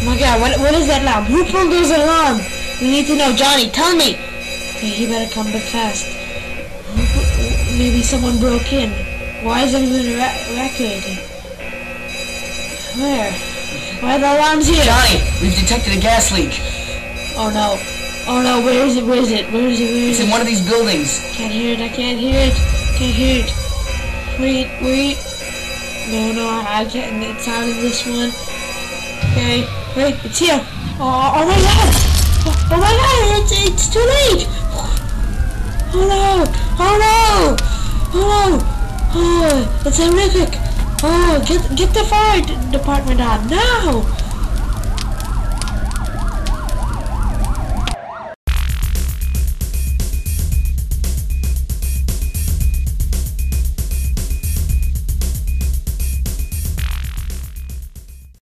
Oh my god, what is that alarm? Who pulled those alarm? We need to know. Johnny, tell me! Okay, he better come back fast. Maybe someone broke in. Why is everyone evacuating? Where? Why are the alarms here? Johnny, we've detected a gas leak. Oh no. Oh no, where is it? Where is it? Where is it? Where is It's it? in one of these buildings. Can't hear it, I can't hear it. Can't hear it. Wait. No, I can't. It's not in this one. Okay, wait, it's here. Oh my god! Oh my god, it's too late! Oh no! Oh, it's horrific! Oh, get the fire department on now!